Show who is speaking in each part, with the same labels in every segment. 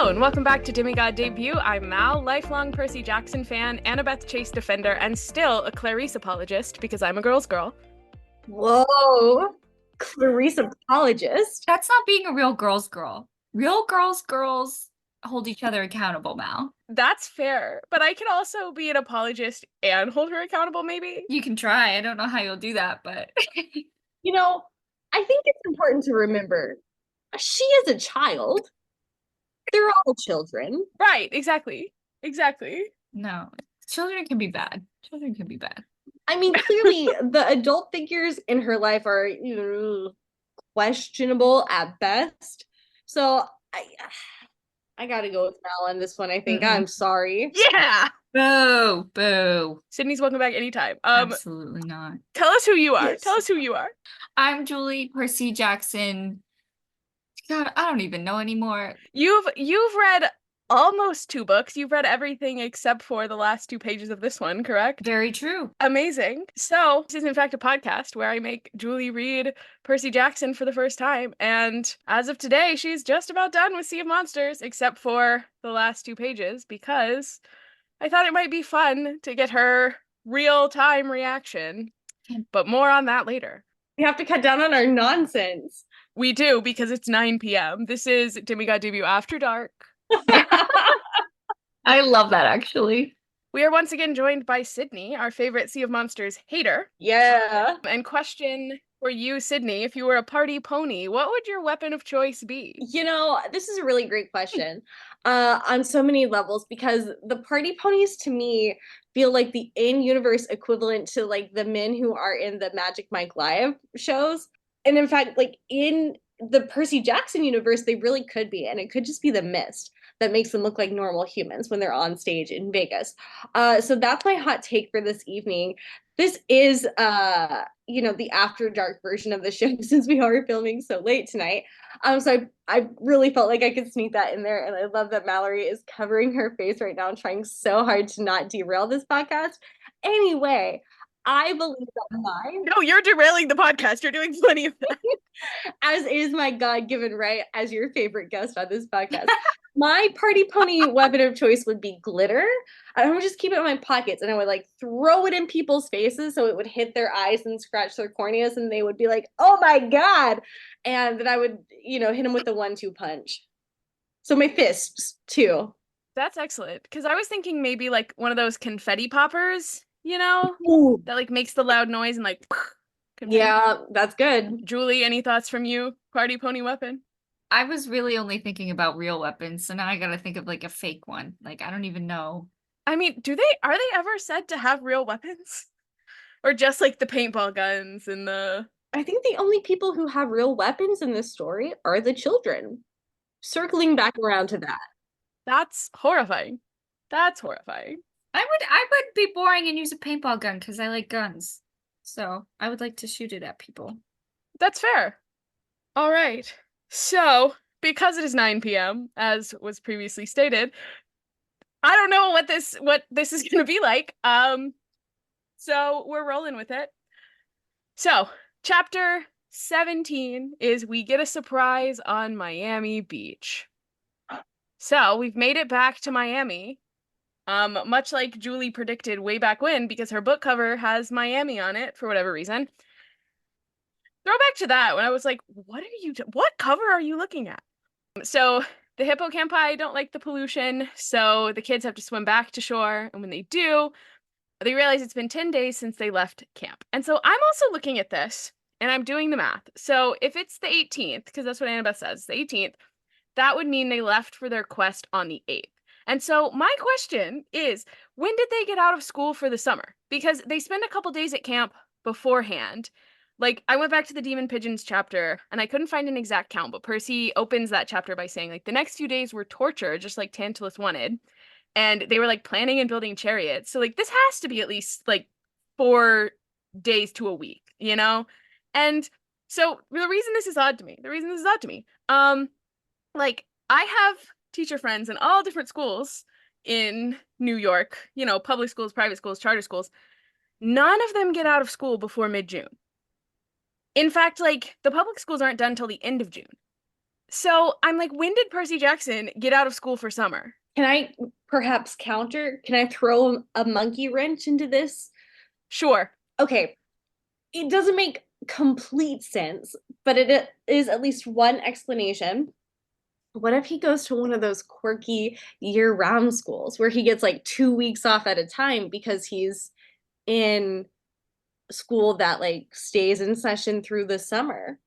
Speaker 1: Hello and welcome back to Demigod Debut. I'm Mal, lifelong Percy Jackson fan, Annabeth Chase defender, and still a Clarice apologist because I'm a girl's girl.
Speaker 2: Whoa, Clarice apologist.
Speaker 3: That's not being a real girl's girl. Real girls hold each other accountable, Mal.
Speaker 1: That's fair, but I can also be an apologist and hold her accountable, maybe?
Speaker 3: You can try. I don't know how you'll do that, but
Speaker 2: You know, I think it's important to remember she is a child. They're all children.
Speaker 1: Right, exactly.
Speaker 3: no. Children can be bad. Children can be bad.
Speaker 2: I mean, clearly the adult figures in her life are questionable at best. So I gotta go with Mal on this one, I think. I'm sorry.
Speaker 1: Yeah!
Speaker 3: Boo.
Speaker 1: Sydney's welcome back anytime.
Speaker 3: Absolutely not.
Speaker 1: Tell us who you are.
Speaker 2: Yes.
Speaker 1: Tell us who you are.
Speaker 3: I'm Julie Percy Jackson. God, I don't even know anymore.
Speaker 1: You've read almost 2 books. You've read everything except for the last 2 pages of this one, correct?
Speaker 3: Very true.
Speaker 1: Amazing. So, this is in fact a podcast where I make Julie read Percy Jackson for the first time. And as of today, she's just about done with Sea of Monsters, except for the last 2 pages, because I thought it might be fun to get her real-time reaction. But more on that later.
Speaker 2: We have to cut down on our nonsense.
Speaker 1: We do, because it's 9 p.m. This is Demigod Debut After Dark.
Speaker 3: I love that, actually.
Speaker 1: We are once again joined by Sydney, our favorite Sea of Monsters hater.
Speaker 2: Yeah.
Speaker 1: And question for you, Sydney, if you were a party pony, what would your weapon of choice be?
Speaker 2: This is a really great question on so many levels, because the party ponies to me feel like the in-universe equivalent to like the men who are in the Magic Mike Live shows. And in fact, like in the Percy Jackson universe, they really could be, and it could just be the mist that makes them look like normal humans when they're on stage in Vegas. So that's my hot take for this evening. This is the after dark version of the show since we are filming so late tonight. So I really felt like I could sneak that in there, and I love that Mallory is covering her face right now, trying so hard to not derail this podcast. Anyway, I believe that mine.
Speaker 1: No, you're derailing the podcast. You're doing plenty of that.
Speaker 2: As is my God-given right as your favorite guest on this podcast. My party pony weapon of choice would be glitter. I would just keep it in my pockets, and I would like throw it in people's faces so it would hit their eyes and scratch their corneas, and they would be like, "Oh my God!" And then I would, hit them with the 1-2 punch. So my fists too.
Speaker 1: That's excellent, because I was thinking maybe like one of those confetti poppers,
Speaker 2: Ooh.
Speaker 1: that like makes the loud noise and like confetti.
Speaker 2: Yeah, that's good.
Speaker 1: Julie, any thoughts from you? Party pony weapon?
Speaker 3: I was really only thinking about real weapons, so now I gotta think of like a fake one. Like, I don't even know.
Speaker 1: I mean, are they ever said to have real weapons? Or just like the paintball guns and the...
Speaker 2: I think the only people who have real weapons in this story are the children. Circling back around to that.
Speaker 1: That's horrifying. I
Speaker 3: would be boring and use a paintball gun because I like guns. So I would like to shoot it at people.
Speaker 1: That's fair. All right. So, because it is 9 p.m., as was previously stated, I don't know what this is going to be like. So we're rolling with it. So, chapter 17 is we get a surprise on Miami Beach. So, we've made it back to Miami. Much like Julie predicted way back when, because her book cover has Miami on it for whatever reason. Throw back to that when I was like, what cover are you looking at? So the hippocampi don't like the pollution, so the kids have to swim back to shore, and when they do, they realize it's been 10 days since they left camp. And so I'm also looking at this, and I'm doing the math. So if it's the 18th, because that's what Annabeth says, the 18th, that would mean they left for their quest on the 8th. And so my question is, when did they get out of school for the summer? Because they spend a couple days at camp beforehand. Like, I went back to the Demon Pigeons chapter, and I couldn't find an exact count, but Percy opens that chapter by saying, like, the next few days were torture, just like Tantalus wanted. And they were, like, planning and building chariots. So, like, this has to be at least, like, 4 days to a week, And so, the reason this is odd to me, like, I have teacher friends in all different schools in New York, public schools, private schools, charter schools. None of them get out of school before mid-June. In fact, like, the public schools aren't done till the end of June. So I'm like, when did Percy Jackson get out of school for summer?
Speaker 2: Can I perhaps counter? Can I throw a monkey wrench into this?
Speaker 1: Sure.
Speaker 2: Okay, it doesn't make complete sense, but it is at least one explanation. What if he goes to one of those quirky year-round schools where he gets like 2 weeks off at a time because he's in school that like stays in session through the summer?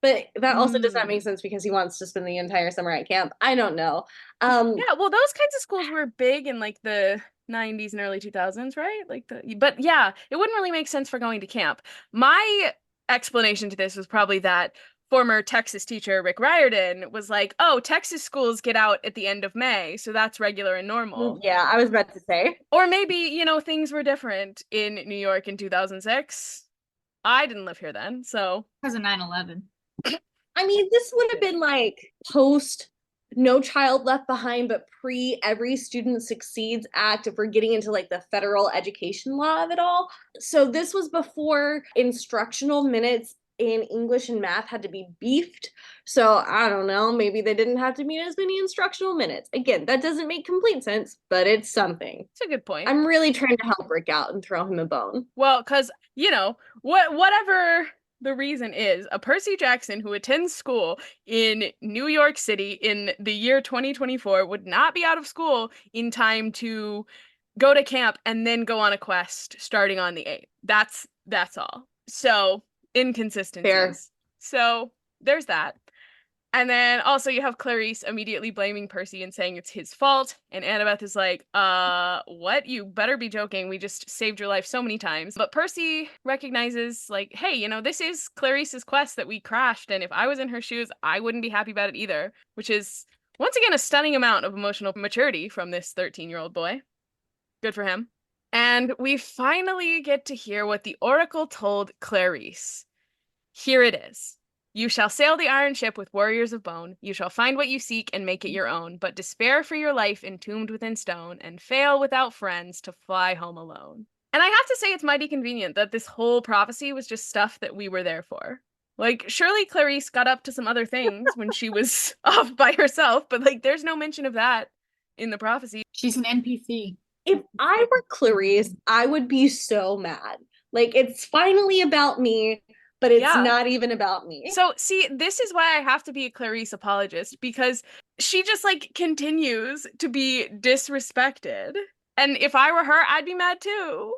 Speaker 2: But that also does not make sense because he wants to spend the entire summer at camp. I don't know.
Speaker 1: Yeah, well, those kinds of schools were big in like the 90s and early 2000s, right? But yeah, it wouldn't really make sense for going to camp. My explanation to this was probably that former Texas teacher Rick Riordan was like, "Oh, Texas schools get out at the end of May, so that's regular and normal."
Speaker 2: Yeah, I was about to say.
Speaker 1: Or maybe, things were different in New York in 2006. I didn't live here then, so
Speaker 3: Because of 9/11.
Speaker 2: I mean, this would have been like post No Child Left Behind, but pre Every Student Succeeds Act, if we're getting into like the federal education law of it all. So this was before instructional minutes in English and math had to be beefed. So I don't know, maybe they didn't have to meet as many instructional minutes. Again, that doesn't make complete sense, but it's something.
Speaker 1: it's a good point.
Speaker 2: I'm really trying to help Rick out and throw him a bone.
Speaker 1: Well, because, whatever the reason is, a Percy Jackson who attends school in New York City in the year 2024 would not be out of school in time to go to camp and then go on a quest starting on the 8th. That's all. So, inconsistencies.
Speaker 2: Fair.
Speaker 1: So, there's that. And then also you have Clarice immediately blaming Percy and saying it's his fault. And Annabeth is like, what? You better be joking. We just saved your life so many times. But Percy recognizes, like, hey, this is Clarice's quest that we crashed. And if I was in her shoes, I wouldn't be happy about it either. Which is, once again, a stunning amount of emotional maturity from this 13-year-old boy. Good for him. And we finally get to hear what the Oracle told Clarice. Here it is. You shall sail the iron ship with warriors of bone. You shall find what you seek and make it your own, but despair for your life entombed within stone, and fail without friends to fly home alone. And I have to say, it's mighty convenient that this whole prophecy was just stuff that we were there for. Like, surely Clarice got up to some other things when she was off by herself, but like, there's no mention of that in the prophecy.
Speaker 3: She's an NPC.
Speaker 2: If I were Clarice, I would be so mad. Like, it's finally about me, but it's not even about me.
Speaker 1: So, see, this is why I have to be a Clarice apologist, because she just, like, continues to be disrespected. And if I were her, I'd be mad too.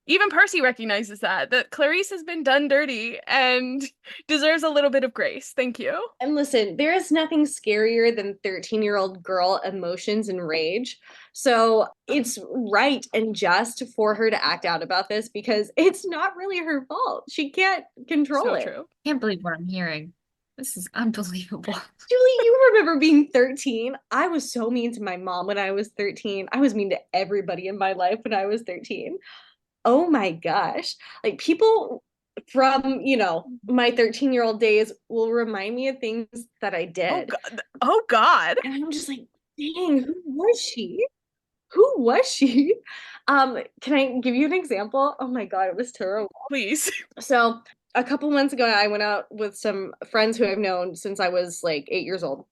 Speaker 1: Even Percy recognizes that Clarice has been done dirty and deserves a little bit of grace. Thank you.
Speaker 2: And listen, there is nothing scarier than 13-year-old girl emotions and rage. So it's right and just for her to act out about this because it's not really her fault. She can't control it.
Speaker 1: True.
Speaker 3: Can't believe what I'm hearing. This is unbelievable.
Speaker 2: Julie, you remember being 13? I was so mean to my mom when I was 13. I was mean to everybody in my life when I was 13. Oh my gosh. Like people from, my 13-year-old days will remind me of things that I did.
Speaker 1: Oh God.
Speaker 2: And I'm just like, dang, who was she? Who was she? Can I give you an example? Oh my God, it was terrible.
Speaker 1: Please.
Speaker 2: So a couple months ago, I went out with some friends who I've known since I was like 8 years old.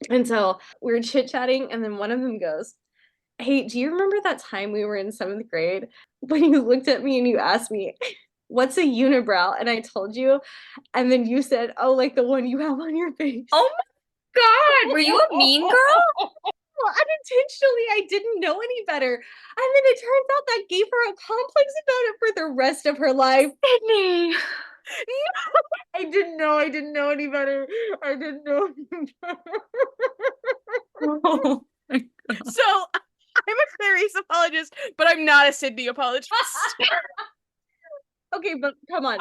Speaker 2: And so we were chit-chatting, and then one of them goes, hey, do you remember that time we were in 7th grade when you looked at me and you asked me, what's a unibrow? And I told you, and then you said, oh, like the one you have on your face.
Speaker 3: Oh my God, were you a mean girl?
Speaker 2: Well, unintentionally, I didn't know any better. And then it turns out that gave her a complex about it for the rest of her life.
Speaker 3: Sydney.
Speaker 2: I didn't know any better. I didn't know any better.
Speaker 3: Oh my God.
Speaker 1: So I'm a Clarice apologist, but I'm not a Sydney apologist.
Speaker 2: Okay, but come on.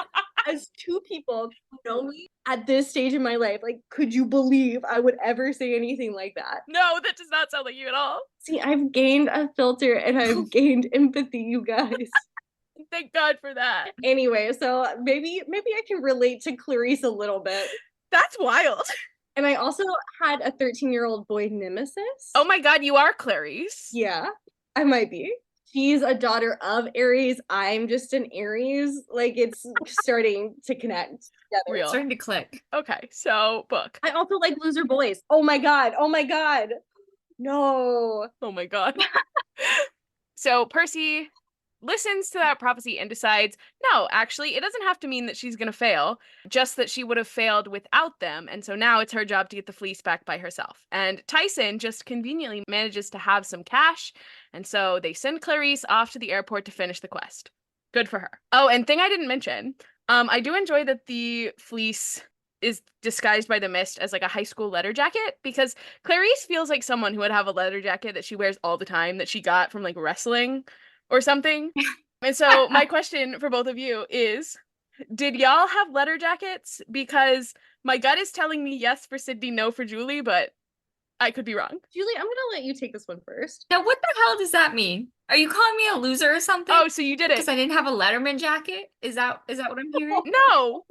Speaker 2: As two people who know me at this stage in my life, like, could you believe I would ever say anything like that?
Speaker 1: No, that does not sound like you at all.
Speaker 2: See, I've gained a filter and I've gained empathy, you guys.
Speaker 1: Thank God for that.
Speaker 2: Anyway, so maybe I can relate to Clarice a little bit.
Speaker 1: That's wild.
Speaker 2: And I also had a 13-year-old boy nemesis.
Speaker 1: Oh my God, you are Clarice.
Speaker 2: Yeah, I might be. she's a daughter of Aries. I'm just an Aries. Like it's starting to connect together.
Speaker 1: Real.
Speaker 3: Starting to click.
Speaker 1: Okay, so book.
Speaker 2: I also like loser boys. Oh my god. Oh my god. No.
Speaker 1: Oh my god. So Percy listens to that prophecy and decides, no, actually, it doesn't have to mean that she's going to fail, just that she would have failed without them. And so now it's her job to get the fleece back by herself. And Tyson just conveniently manages to have some cash. And so they send Clarice off to the airport to finish the quest. Good for her. Oh, and thing I didn't mention, I do enjoy that the fleece is disguised by the mist as like a high school letter jacket, because Clarice feels like someone who would have a leather jacket that she wears all the time that she got from like wrestling or something. And so my question for both of you is, did y'all have letter jackets? Because my gut is telling me yes for Sydney, no for Julie, but I could be wrong.
Speaker 2: Julie, I'm gonna let you take this one first.
Speaker 3: Now, what the hell does that mean? Are you calling me a loser or something?
Speaker 1: Oh, so you did it.
Speaker 3: Because I didn't have a Letterman jacket? Is that what I'm hearing?
Speaker 1: No.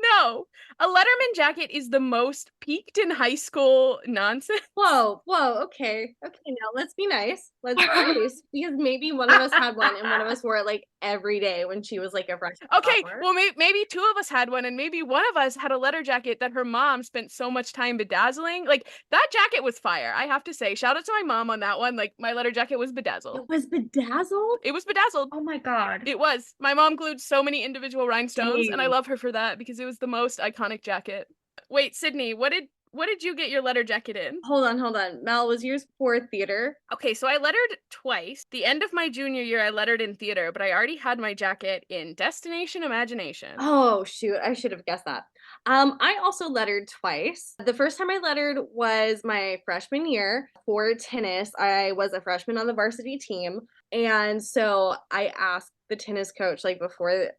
Speaker 1: A Letterman jacket is the most peaked in high school nonsense.
Speaker 2: Whoa, okay. Okay, now let's be nice. Let's be nice. Because maybe one of us had one and one of us wore it like every day when she was like a freshman.
Speaker 1: Okay,
Speaker 2: sophomore.
Speaker 1: well, maybe two of us had one, and maybe one of us had a letter jacket that her mom spent so much time bedazzling. Like, that jacket was fire, I have to say. Shout out to my mom on that one. Like, my letter jacket was bedazzled.
Speaker 2: It was bedazzled?
Speaker 1: It was bedazzled.
Speaker 3: Oh my god.
Speaker 1: It was. My mom glued so many individual rhinestones, and I
Speaker 2: Dang.
Speaker 1: love her for that because it was the most iconic jacket. Wait, Sydney, what did you get your letter jacket in?
Speaker 2: Hold on. Mel, was yours for theater?
Speaker 1: Okay, so I lettered twice. The end of my junior year, I lettered in theater, but I already had my jacket in Destination Imagination.
Speaker 2: Oh shoot, I should have guessed that. I also lettered twice. The first time I lettered was my freshman year for tennis. I was a freshman on the varsity team. And so I asked the tennis coach, like before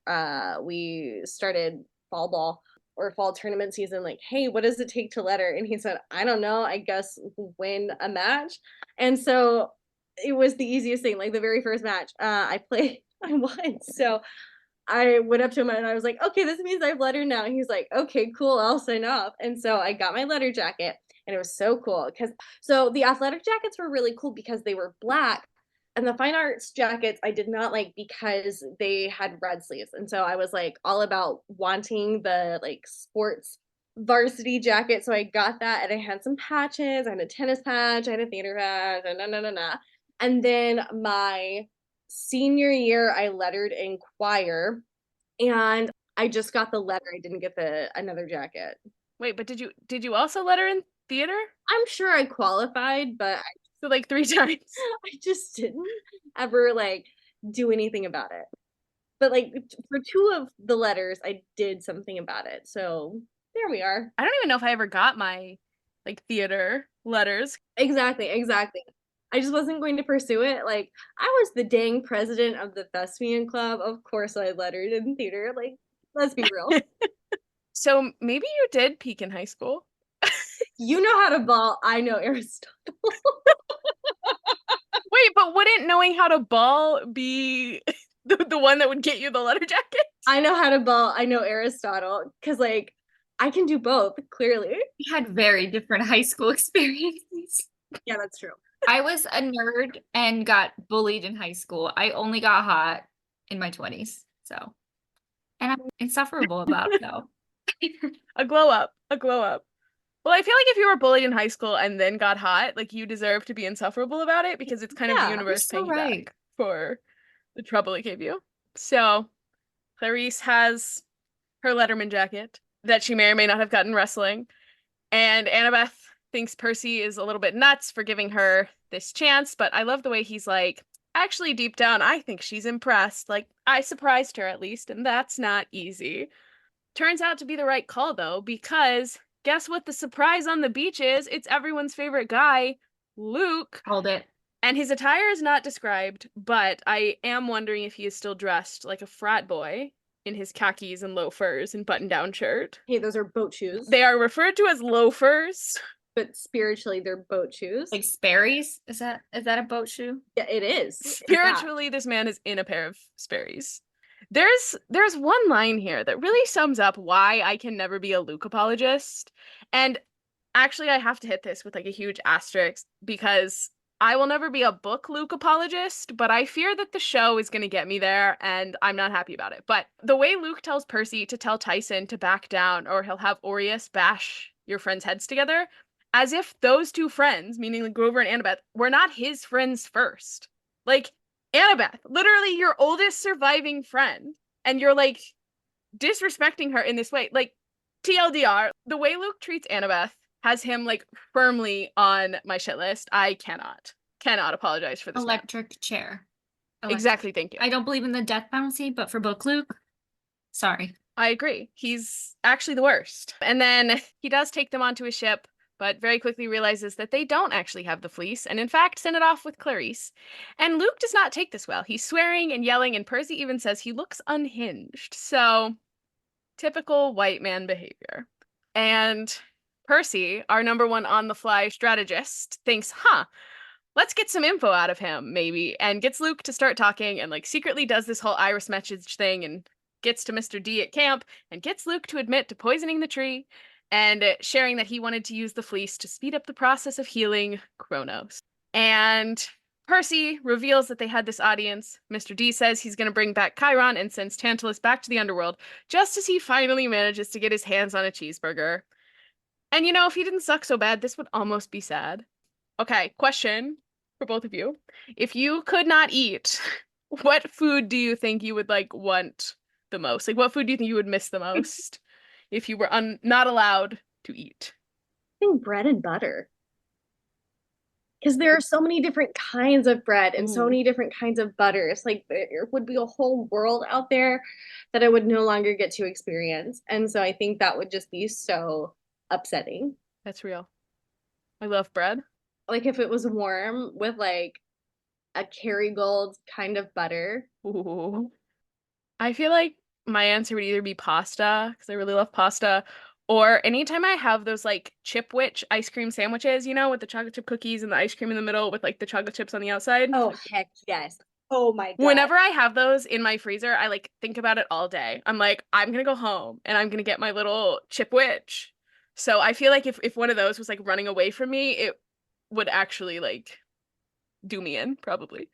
Speaker 2: we started fall ball or fall tournament season, like, hey, what does it take to letter? And he said, I don't know, I guess win a match. And so it was the easiest thing. Like the very first match I played, I won. So I went up to him and I was like, okay, this means I've lettered now. And he's like, okay, cool, I'll sign off. And so I got my letter jacket and it was so cool because so the athletic jackets were really cool because they were black. And the fine arts jackets I did not like because they had red sleeves. And so I was like all about wanting the like sports varsity jacket. So I got that and I had some patches. I had a tennis patch, I had a theater patch, and then my senior year I lettered in choir and I just got the letter. I didn't get the another jacket.
Speaker 1: Wait, but did you also letter in theater?
Speaker 2: I'm sure I qualified, but
Speaker 1: So like 3 times.
Speaker 2: I just didn't ever like do anything about it. But like for two of the letters, I did something about it. So there we are.
Speaker 1: I don't even know if I ever got my like theater letters.
Speaker 2: Exactly. I just wasn't going to pursue it. Like I was the dang president of the thespian club. Of course I lettered in theater. Like, let's be real.
Speaker 1: So maybe you did peak in high school.
Speaker 2: You know how to ball. I know Aristotle.
Speaker 1: Wait, but wouldn't knowing how to ball be the one that would get you the letter jacket?
Speaker 2: I know how to ball. I know Aristotle. Because like I can do both, clearly.
Speaker 3: We had very different high school experiences.
Speaker 2: Yeah, that's true.
Speaker 3: I was a nerd and got bullied in high school. I only got hot in my 20s. So, and I'm insufferable about it though.
Speaker 1: A glow up. Well, I feel like if you were bullied in high school and then got hot, like you deserve to be insufferable about it because it's kind of
Speaker 2: Yeah,
Speaker 1: the
Speaker 2: you're
Speaker 1: universe
Speaker 3: so
Speaker 1: paying you
Speaker 3: right.
Speaker 1: back for the trouble it gave you. So Clarice has her Letterman jacket that she may or may not have gotten wrestling, and Annabeth thinks Percy is a little bit nuts for giving her this chance, but I love the way he's like, actually, deep down, I think she's impressed. Like, I surprised her at least, and that's not easy. Turns out to be the right call, though, because guess what the surprise on the beach is? It's everyone's favorite guy, Luke.
Speaker 3: Called it.
Speaker 1: And his attire is not described, but I am wondering if he is still dressed like a frat boy in his khakis and loafers and button-down shirt.
Speaker 2: Hey, those are boat shoes.
Speaker 1: They are referred to as loafers.
Speaker 2: But spiritually, they're boat shoes.
Speaker 3: Like Sperry's? Is that a boat shoe?
Speaker 2: Yeah, it is.
Speaker 1: Spiritually, this man is in a pair of Sperry's. There's one line here that really sums up why I can never be a Luke apologist. And actually, I have to hit this with like a huge asterisk because I will never be a book Luke apologist, but I fear that the show is going to get me there, and I'm not happy about it. But the way Luke tells Percy to tell Tyson to back down, or he'll have Aureus bash your friends' heads together, as if those two friends, meaning like Grover and Annabeth, were not his friends first. Like, Annabeth, literally your oldest surviving friend, and you're like disrespecting her in this way. Like, TLDR, the way Luke treats Annabeth has him like firmly on my shit list. I cannot apologize for this man.
Speaker 3: Electric chair.
Speaker 1: Exactly, thank you.
Speaker 3: I don't believe in the death penalty, but for book Luke, sorry.
Speaker 1: I agree. He's actually the worst. And then he does take them onto his ship, but very quickly realizes that they don't actually have the fleece, and in fact send it off with Clarice. And Luke does not take this well. He's swearing and yelling, and Percy even says he looks unhinged. So, typical white man behavior. And Percy, our number one on-the-fly strategist, thinks, let's get some info out of him, maybe, and gets Luke to start talking and like secretly does this whole iris message thing and gets to Mr. D at camp and gets Luke to admit to poisoning the tree and sharing that he wanted to use the fleece to speed up the process of healing Kronos. And Percy reveals that they had this audience. Mr. D says he's going to bring back Chiron and sends Tantalus back to the underworld just as he finally manages to get his hands on a cheeseburger. And you know, if he didn't suck so bad, this would almost be sad. Okay, question for both of you. If you could not eat, what food do you think you would like want the most? Like, what food do you think you would miss the most if you were not allowed to eat?
Speaker 2: I think bread and butter. Because there are so many different kinds of bread and so many different kinds of butters. Like, there would be a whole world out there that I would no longer get to experience. And so I think that would just be so upsetting.
Speaker 1: That's real. I love bread.
Speaker 2: Like, if it was warm with like a Kerrygold kind of butter.
Speaker 1: Ooh. I feel like my answer would either be pasta, because I really love pasta, or anytime I have those like Chipwich ice cream sandwiches, you know, with the chocolate chip cookies and the ice cream in the middle with like the chocolate chips on the outside.
Speaker 2: Oh, heck yes. Oh my God.
Speaker 1: Whenever I have those in my freezer, I like think about it all day. I'm like, I'm gonna go home and I'm gonna get my little Chipwich. So I feel like if one of those was like running away from me, it would actually like do me in, probably.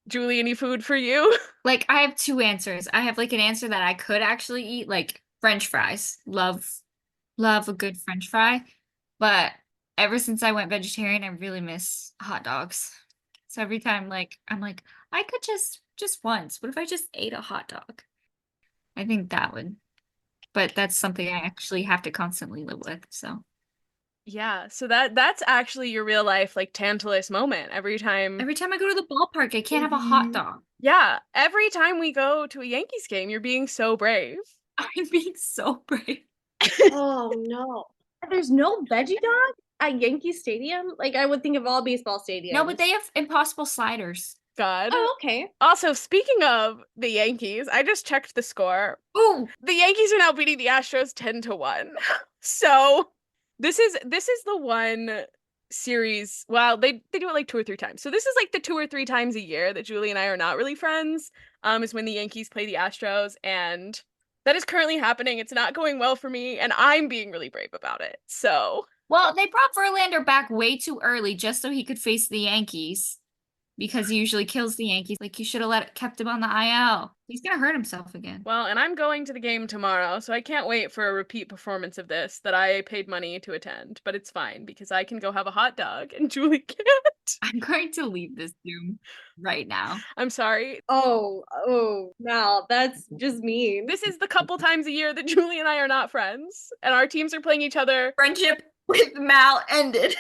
Speaker 1: Julie, any food for you?
Speaker 3: Like, I have two answers. I have like an answer that I could actually eat, like French fries. Love a good French fry. But ever since I went vegetarian, I really miss hot dogs. So every time like I'm like, I could just once. What if I just ate a hot dog? I think that would. But that's something I actually have to constantly live with. So
Speaker 1: Yeah, so that's actually your real life like Tantalus moment every time.
Speaker 3: every time I go to the ballpark, I can't have a hot dog.
Speaker 1: Yeah, every time we go to a Yankees game, you're being so brave.
Speaker 3: I'm being so brave.
Speaker 2: Oh no. There's no veggie dog at Yankee Stadium? Like, I would think of all baseball stadiums.
Speaker 3: No, but they have impossible sliders.
Speaker 1: God.
Speaker 2: Oh, okay.
Speaker 1: Also, speaking of the Yankees, I just checked the score.
Speaker 3: Ooh,
Speaker 1: The Yankees are now beating the Astros 10-1. So this is the one series. Well, they do it like 2 or 3 times. So this is like the 2 or 3 times a year that Julie and I are not really friends. Is when the Yankees play the Astros, and that is currently happening. It's not going well for me, and I'm being really brave about it. So
Speaker 3: well, they brought Verlander back way too early just so he could face the Yankees because he usually kills the Yankees. Like, you should have kept him on the IL. He's gonna hurt himself again.
Speaker 1: well, and I'm going to the game tomorrow, so I can't wait for a repeat performance of this that I paid money to attend. But it's fine because I can go have a hot dog and Julie can't.
Speaker 3: I'm going to leave this Zoom right now.
Speaker 1: I'm sorry.
Speaker 2: Oh, Mal, that's just mean.
Speaker 1: This is the couple times a year that Julie and I are not friends, and our teams are playing each other.
Speaker 3: Friendship with Mal ended.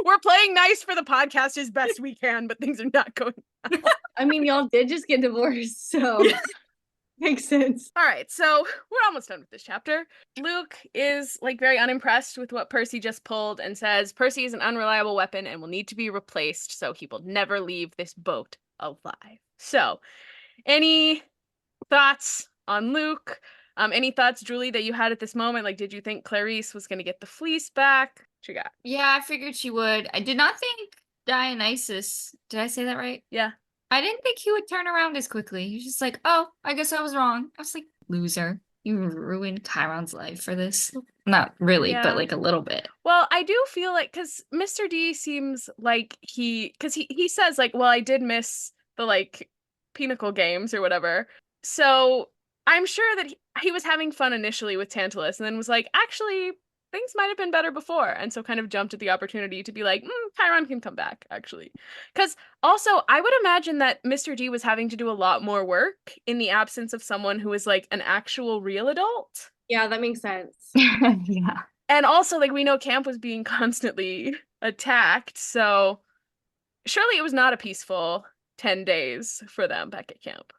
Speaker 1: We're playing nice for the podcast as best we can, but things are not going well.
Speaker 2: I mean, y'all did just get divorced, so makes sense.
Speaker 1: All right, so we're almost done with this chapter. Luke is like very unimpressed with what Percy just pulled and says Percy is an unreliable weapon and will need to be replaced, so he will never leave this boat alive. So, any thoughts on Luke? Any thoughts, Julie, that you had at this moment? Like, did you think Clarice was going to get the fleece back? What you got?
Speaker 3: Yeah, I figured she would. I did not think Dionysus, did I say that right?
Speaker 1: Yeah.
Speaker 3: I didn't think he would turn around as quickly. He was just like, oh, I guess I was wrong. I was like, loser. You ruined Chiron's life for this. Not really,
Speaker 1: Yeah.
Speaker 3: but like a little bit.
Speaker 1: Well, I do feel like because Mr. D seems like because he says like, well, I did miss the like Pinnacle games or whatever. So I'm sure that he was having fun initially with Tantalus and then was like, actually, things might have been better before. And so kind of jumped at the opportunity to be like, Chiron can come back, actually. Because also, I would imagine that Mr. D was having to do a lot more work in the absence of someone who is like an actual real adult.
Speaker 2: Yeah, that makes sense.
Speaker 3: Yeah.
Speaker 1: And also, like, we know camp was being constantly attacked, so surely it was not a peaceful 10 days for them back at camp.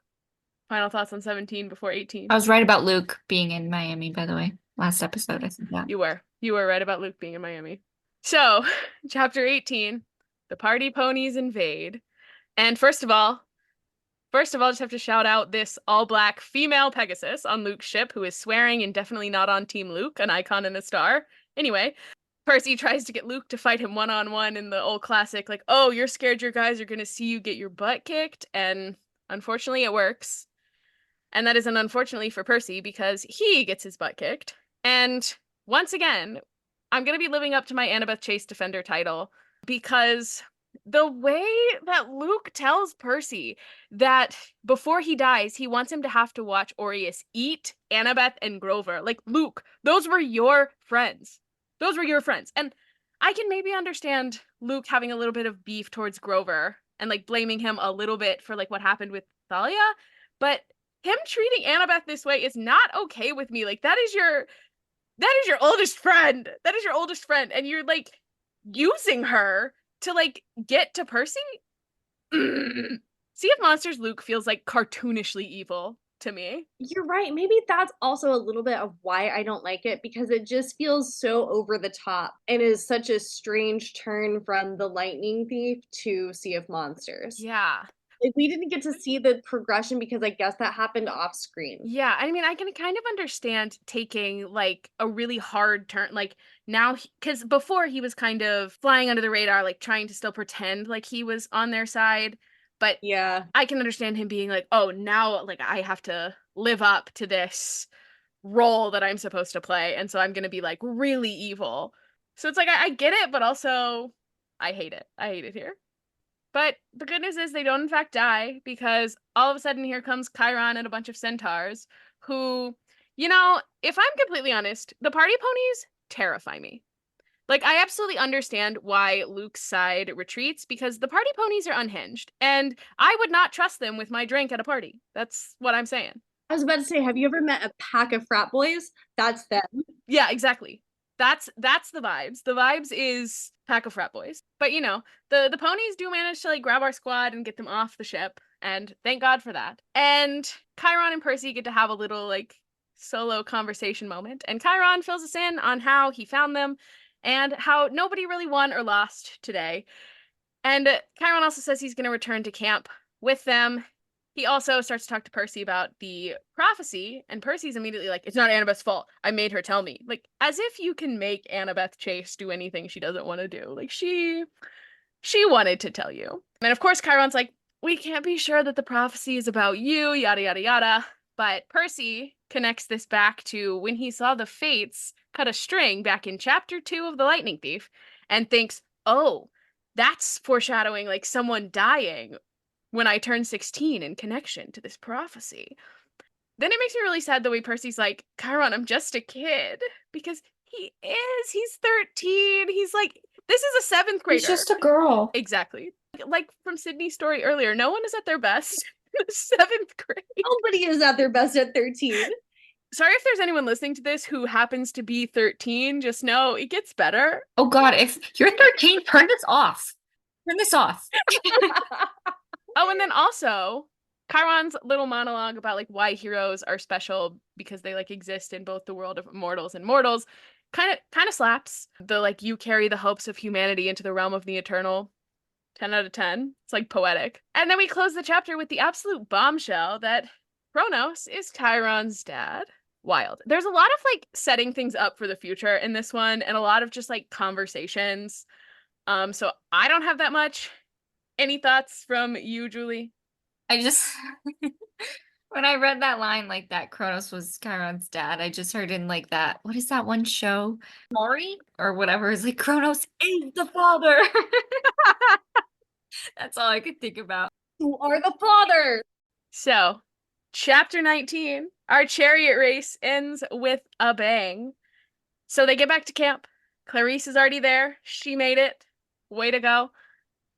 Speaker 1: Final thoughts on 17 before 18?
Speaker 3: I was right about Luke being in Miami, by the way. Last episode, I said that.
Speaker 1: You were. You were right about Luke being in Miami. So, chapter 18, the party ponies invade. And first of all, just have to shout out this all-black female Pegasus on Luke's ship who is swearing and definitely not on Team Luke, an icon and a star. Anyway, Percy tries to get Luke to fight him one-on-one in the old classic, like, oh, you're scared your guys are going to see you get your butt kicked, and unfortunately it works. And that is an unfortunately for Percy because he gets his butt kicked. And once again, I'm going to be living up to my Annabeth Chase Defender title because the way that Luke tells Percy that before he dies, he wants him to have to watch Aureus eat Annabeth and Grover. Like, Luke, those were your friends. Those were your friends. And I can maybe understand Luke having a little bit of beef towards Grover and like blaming him a little bit for like what happened with Thalia, but him treating Annabeth this way is not okay with me. Like, that is your oldest friend. That is your oldest friend. And you're like using her to like get to Percy. Sea of Monsters Luke feels like cartoonishly evil to me.
Speaker 2: You're right. Maybe that's also a little bit of why I don't like it because it just feels so over the top and is such a strange turn from the Lightning Thief to Sea of Monsters.
Speaker 1: Yeah.
Speaker 2: Like, we didn't get to see the progression because I guess that happened off screen.
Speaker 1: Yeah, I mean, I can kind of understand taking like a really hard turn. Like now, because before he was kind of flying under the radar, like trying to still pretend like he was on their side. But
Speaker 2: Yeah.
Speaker 1: I can understand him being like, oh, now like I have to live up to this role that I'm supposed to play. And so I'm going to be like really evil. So it's like, I get it, but also I hate it. I hate it here. But the good news is they don't in fact die because all of a sudden here comes Chiron and a bunch of centaurs who, if I'm completely honest, the party ponies terrify me. Like, I absolutely understand why Luke's side retreats because the party ponies are unhinged and I would not trust them with my drink at a party. That's what I'm saying.
Speaker 2: I was about to say, have you ever met a pack of frat boys? That's them.
Speaker 1: Yeah, exactly. That's the vibes. The vibes is pack of frat boys. But the ponies do manage to like grab our squad and get them off the ship, and thank God for that. And Chiron and Percy get to have a little like solo conversation moment, and Chiron fills us in on how he found them and how nobody really won or lost today. And Chiron also says he's going to return to camp with them. He also starts to talk to Percy about the prophecy, and Percy's immediately like, it's not Annabeth's fault. I made her tell me. Like, as if you can make Annabeth Chase do anything she doesn't want to do. Like, she wanted to tell you. And of course, Chiron's like, we can't be sure that the prophecy is about you, yada, yada, yada. But Percy connects this back to when he saw the Fates cut a string back in chapter 2 of The Lightning Thief and thinks, oh, that's foreshadowing like someone dying when I turn 16 in connection to this prophecy. Then it makes me really sad the way Percy's like, Chiron, I'm just a kid. Because he is. He's 13. He's like, this is a seventh grader.
Speaker 3: He's just a girl.
Speaker 1: Exactly. Like from Sydney's story earlier, no one is at their best in the seventh grade.
Speaker 2: Nobody is at their best at 13.
Speaker 1: Sorry if there's anyone listening to this who happens to be 13. Just know it gets better.
Speaker 3: Oh God, if you're 13, turn this off. Turn this off.
Speaker 1: Oh, and then also Chiron's little monologue about like why heroes are special because they like exist in both the world of mortals and mortals kind of slaps. The like you carry the hopes of humanity into the realm of the eternal. 10 out of 10. It's like poetic. And then we close the chapter with the absolute bombshell that Kronos is Chiron's dad. Wild. There's a lot of like setting things up for the future in this one and a lot of just like conversations. So I don't have that much. Any thoughts from you, Julie?
Speaker 3: I just When I read that line, like that Kronos was Chiron's dad, I just heard in like that, what is that one show? Maury? Or whatever. It's like, Kronos is the father. That's all I could think about.
Speaker 2: You are the father.
Speaker 1: So, chapter 19, our chariot race ends with a bang. So they get back to camp. Clarice is already there. She made it. Way to go.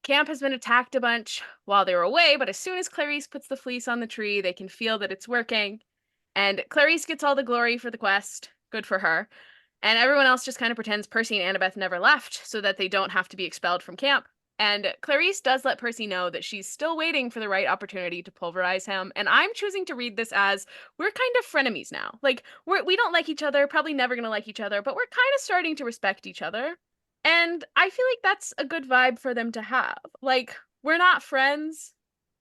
Speaker 1: Camp has been attacked a bunch while they were away, but as soon as Clarice puts the fleece on the tree, they can feel that it's working. And Clarice gets all the glory for the quest. Good for her. And everyone else just kind of pretends Percy and Annabeth never left so that they don't have to be expelled from camp. And Clarice does let Percy know that she's still waiting for the right opportunity to pulverize him. And I'm choosing to read this as we're kind of frenemies now. Like, we don't like each other, probably never going to like each other, but we're kind of starting to respect each other. And I feel like that's a good vibe for them to have. Like, we're not friends,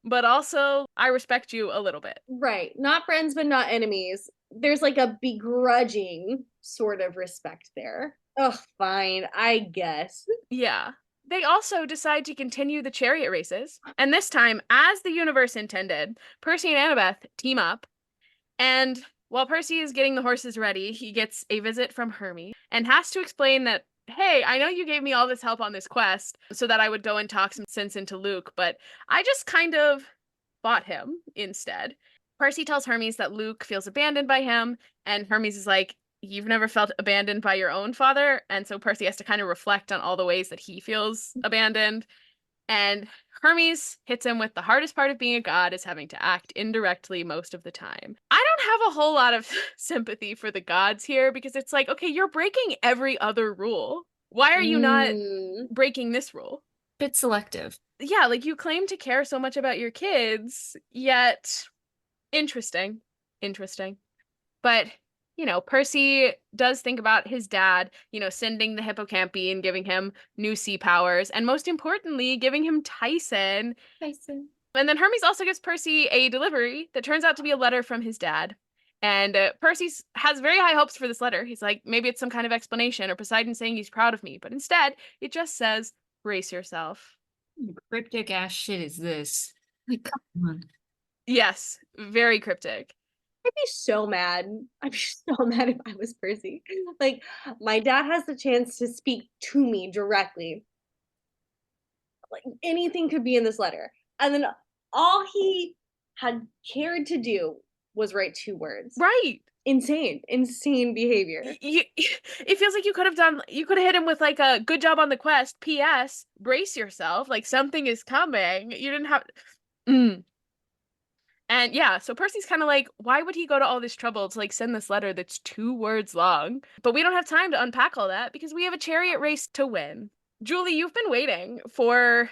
Speaker 1: but also I respect you a little bit.
Speaker 2: Right. Not friends, but not enemies. There's like a begrudging sort of respect there. Oh, fine, I guess.
Speaker 1: Yeah. They also decide to continue the chariot races, and this time, as the universe intended, Percy and Annabeth team up, and while Percy is getting the horses ready, he gets a visit from Hermes and has to explain that, hey, I know you gave me all this help on this quest so that I would go and talk some sense into Luke, but I just kind of fought him instead. Percy tells Hermes that Luke feels abandoned by him, and Hermes is like, you've never felt abandoned by your own father, and so Percy has to kind of reflect on all the ways that he feels abandoned. And Hermes hits him with the hardest part of being a god is having to act indirectly most of the time. I don't have a whole lot of sympathy for the gods here because it's like, okay, you're breaking every other rule. Why are you not breaking this rule?
Speaker 3: Bit selective.
Speaker 1: Yeah, like you claim to care so much about your kids, yet interesting. But Percy does think about his dad, sending the hippocampi and giving him new sea powers, and most importantly, giving him Tyson. And then Hermes also gives Percy a delivery that turns out to be a letter from his dad. And Percy has very high hopes for this letter. He's like, maybe it's some kind of explanation or Poseidon saying he's proud of me. But instead, it just says, brace yourself.
Speaker 3: Cryptic ass shit is this? Like, come on.
Speaker 1: Yes, very cryptic.
Speaker 2: I'd be so mad. I'd be so mad if I was Percy. Like, my dad has the chance to speak to me directly. Like, anything could be in this letter. And then all he had cared to do was write 2 words.
Speaker 1: Right.
Speaker 2: Insane behavior.
Speaker 1: It feels like you could have hit him with like a good job on the quest, P.S., brace yourself, like something is coming. You didn't have... And yeah, so Percy's kind of like, why would he go to all this trouble to like send this letter that's 2 words long? But we don't have time to unpack all that because we have a chariot race to win. Julie, you've been waiting for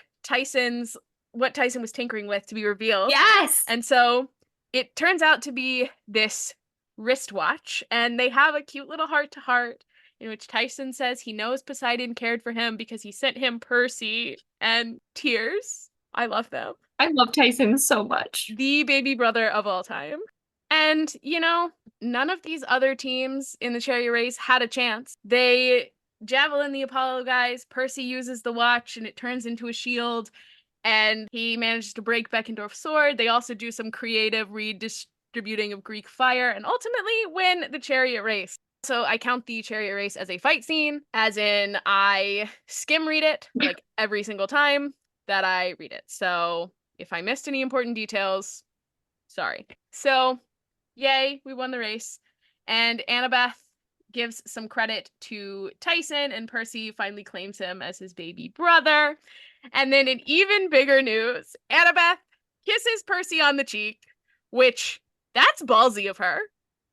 Speaker 1: what Tyson was tinkering with to be revealed.
Speaker 3: Yes!
Speaker 1: And so it turns out to be this wristwatch, and they have a cute little heart-to-heart in which Tyson says he knows Poseidon cared for him because he sent him Percy, and tears. I love them.
Speaker 3: I love Tyson so much.
Speaker 1: The baby brother of all time. And, none of these other teams in the chariot race had a chance. They javelin the Apollo guys. Percy uses the watch and it turns into a shield. And he manages to break Beckendorf's sword. They also do some creative redistributing of Greek fire and ultimately win the chariot race. So I count the chariot race as a fight scene, as in I skim read it like every single time that I read it. So if I missed any important details, sorry. So, yay, we won the race. And Annabeth gives some credit to Tyson, and Percy finally claims him as his baby brother. And then in even bigger news, Annabeth kisses Percy on the cheek, which, that's ballsy of her.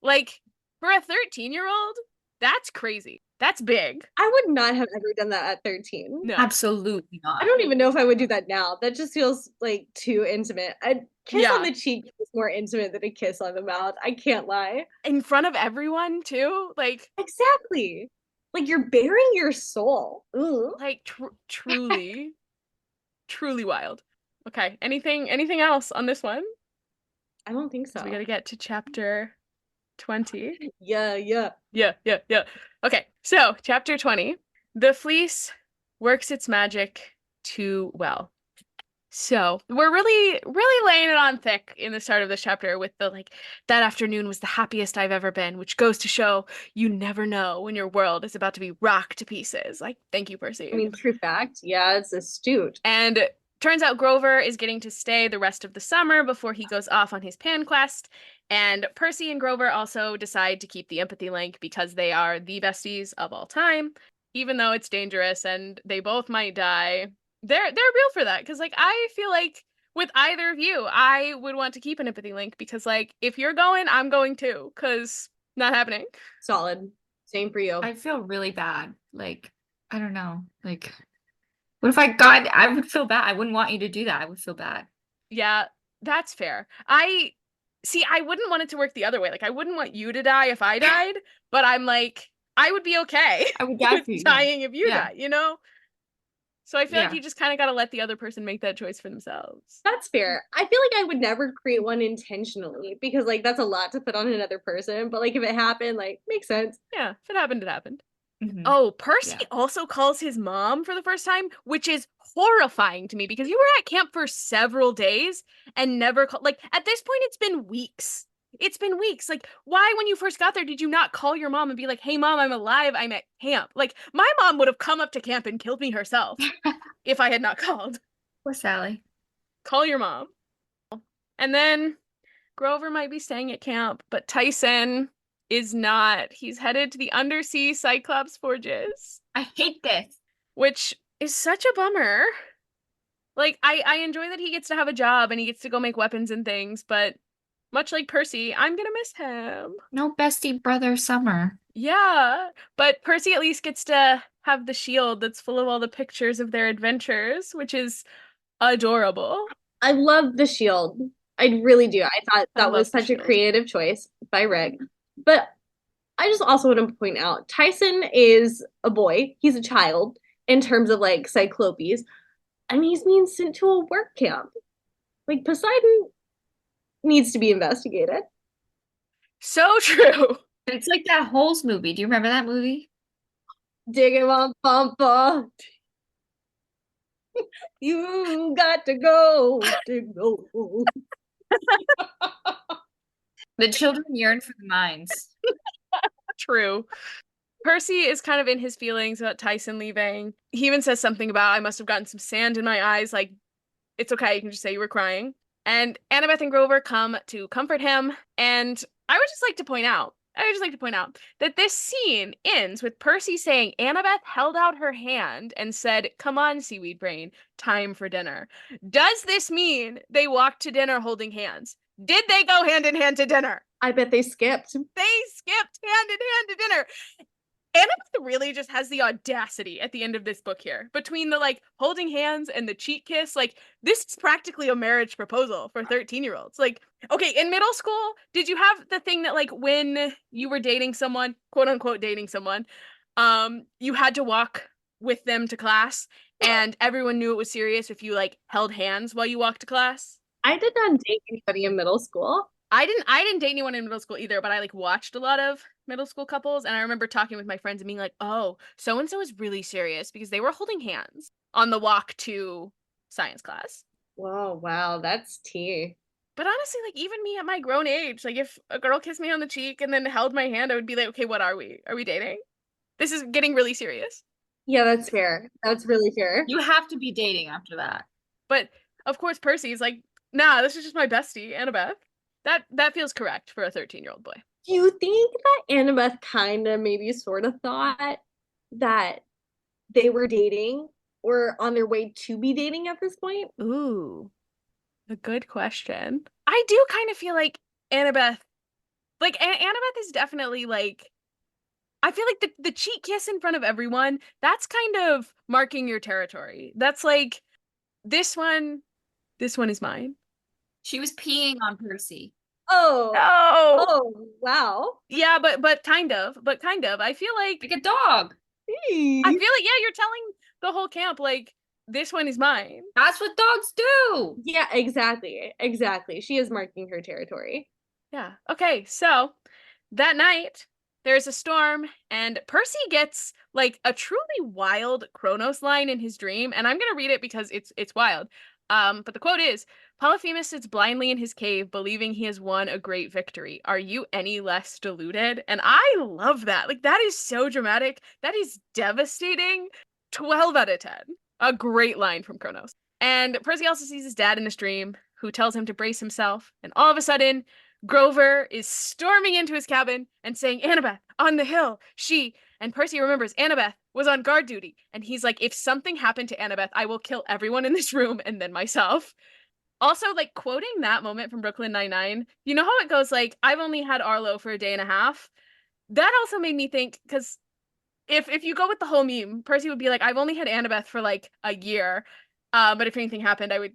Speaker 1: Like, for a 13-year-old, that's crazy. That's big.
Speaker 2: I would not have ever done that at 13.
Speaker 1: No.
Speaker 3: Absolutely not.
Speaker 2: I don't even know if I would do that now. That just feels like too intimate. A kiss on the cheek is more intimate than a kiss on the mouth. I can't lie.
Speaker 1: In front of everyone, too? Like,
Speaker 2: exactly. Like, you're bearing your soul. Ooh.
Speaker 1: Like, truly, truly wild. Okay, anything else on this one?
Speaker 2: I don't think so.
Speaker 1: We gotta get to chapter 20.
Speaker 2: Yeah.
Speaker 1: Okay, so chapter 20. The fleece works its magic too well. So we're really, really laying it on thick in the start of this chapter with the like, that afternoon was the happiest I've ever been, which goes to show you never know when your world is about to be rocked to pieces. Like, thank you,
Speaker 2: I
Speaker 1: Percy.
Speaker 2: mean, true fact. Yeah, it's astute.
Speaker 1: And turns out Grover is getting to stay the rest of the summer before he goes off on his pan quest. And Percy and Grover also decide to keep the empathy link because they are the besties of all time, even though it's dangerous and they both might die. They're real for that because like I feel like with either of you, I would want to keep an empathy link because like if you're going, I'm going too because not happening.
Speaker 2: Solid. Same for you.
Speaker 3: I feel really bad. Like, I don't know. Like, what if I would feel bad. I wouldn't want you to do that. I would feel bad.
Speaker 1: Yeah, that's fair. I see, I wouldn't want it to work the other way. Like, I wouldn't want you to die if I died, but I'm like, I would be okay
Speaker 3: I would die
Speaker 1: with
Speaker 3: for you.
Speaker 1: dying if you
Speaker 3: Yeah.
Speaker 1: die, you know? So I feel like
Speaker 3: Yeah.
Speaker 1: you just kind of got to let the other person make that choice for themselves.
Speaker 2: That's fair. I feel like I would never create one intentionally because like that's a lot to put on another person. But like if it happened, like makes sense.
Speaker 1: Yeah, if it happened, it happened.
Speaker 3: Mhm.
Speaker 1: Oh, Percy
Speaker 3: Yeah.
Speaker 1: also calls his mom for the first time, which is horrifying to me because you were at camp for several days and never called. Like, at this point, it's been weeks. It's been weeks. Like, why, when you first got there, did you not call your mom and be like, hey, mom, I'm alive. I'm at camp? Like, my mom would have come up to camp and killed me herself if I had not called.
Speaker 3: Poor Sally.
Speaker 1: Call your mom. And then Grover might be staying at camp, but Tyson is not. He's headed to the undersea Cyclops forges,
Speaker 3: I hate this.
Speaker 1: which is such a bummer. Like, I enjoy that he gets to have a job and he gets to go make weapons and things, but much like Percy, I'm gonna miss him.
Speaker 3: No bestie brother summer.
Speaker 1: Yeah, but Percy at least gets to have the shield that's full of all the pictures of their adventures, which is adorable.
Speaker 2: I love the shield. I really do. I thought
Speaker 1: I
Speaker 2: that
Speaker 1: love
Speaker 2: was
Speaker 1: the
Speaker 2: such a
Speaker 1: shield.
Speaker 2: creative choice by Rick. But I just also want to point out Tyson is a boy. He's a child in terms of like Cyclopes. And he's being sent to a work camp. Like Poseidon needs to be investigated.
Speaker 1: So true.
Speaker 3: It's like that Holes movie. Do you remember that movie?
Speaker 2: Dig him up, bumper. You got to go.
Speaker 3: The children yearn for the mines.
Speaker 1: True. Percy is kind of in his feelings about Tyson leaving. He even says something about, I must have gotten some sand in my eyes. Like, it's okay, you can just say you were crying. And Annabeth and Grover come to comfort him. And I would just like to point out that this scene ends with Percy saying Annabeth held out her hand and said, come on, seaweed brain, time for dinner. Does this mean they walked to dinner holding hands? Did they go hand in hand to dinner?
Speaker 2: I bet they skipped.
Speaker 1: They skipped hand in hand to dinner. Annabeth really just has the audacity at the end of this book here. Between the like holding hands and the cheek kiss, like this is practically a marriage proposal for 13-year-olds. Like, okay, in middle school, did you have the thing that like when you were dating someone, quote unquote dating someone, you had to walk with them to class and everyone knew it was serious if you like held hands while you walked to class?
Speaker 2: I did not date anybody in middle school.
Speaker 1: I didn't date anyone in middle school either, but I like watched a lot of middle school couples and I remember talking with my friends and being like, "Oh, so and so is really serious because they were holding hands on the walk to science class."
Speaker 2: Whoa, wow, that's tea.
Speaker 1: But honestly, like even me at my grown age, like if a girl kissed me on the cheek and then held my hand, I would be like, "Okay, what are we? Are we dating? This is getting really serious."
Speaker 2: Yeah, that's fair. That's really fair.
Speaker 3: You have to be dating after that.
Speaker 1: But of course, Percy's like, "Nah, this is just my bestie, Annabeth." That feels correct for a 13-year-old boy.
Speaker 2: Do you think that Annabeth kind of maybe sort of thought that they were dating or on their way to be dating at this point?
Speaker 1: Ooh, a good question. I do kind of feel like Annabeth, like Annabeth is definitely like, I feel like the cheek kiss in front of everyone, that's kind of marking your territory. That's like, this one, this one is mine.
Speaker 3: She was peeing on Percy.
Speaker 2: Oh,
Speaker 1: No.
Speaker 2: oh, wow.
Speaker 1: Yeah, but kind of, I feel like,
Speaker 3: Like a dog.
Speaker 1: yeah, you're telling the whole camp, like, this one is mine.
Speaker 3: That's what dogs do.
Speaker 2: Yeah, exactly. Exactly. She is marking her territory.
Speaker 1: Yeah. Okay, so that night there's a storm and Percy gets like a truly wild Kronos line in his dream and I'm going to read it because it's wild. But the quote is, Polyphemus sits blindly in his cave, believing he has won a great victory. Are you any less deluded? And I love that. Like, that is so dramatic. That is devastating. 12 out of 10. A great line from Kronos. And Percy also sees his dad in his dream, who tells him to brace himself. And all of a sudden, Grover is storming into his cabin and saying, Annabeth, on the hill, she. And Percy remembers Annabeth was on guard duty. And he's like, if something happened to Annabeth, I will kill everyone in this room and then myself. Also, like, quoting that moment from Brooklyn Nine-Nine, you know how it goes, like, I've only had Arlo for a day and a half? That also made me think, because if you go with the whole meme, Percy would be like, I've only had Annabeth for, like, a year. But if anything happened, I would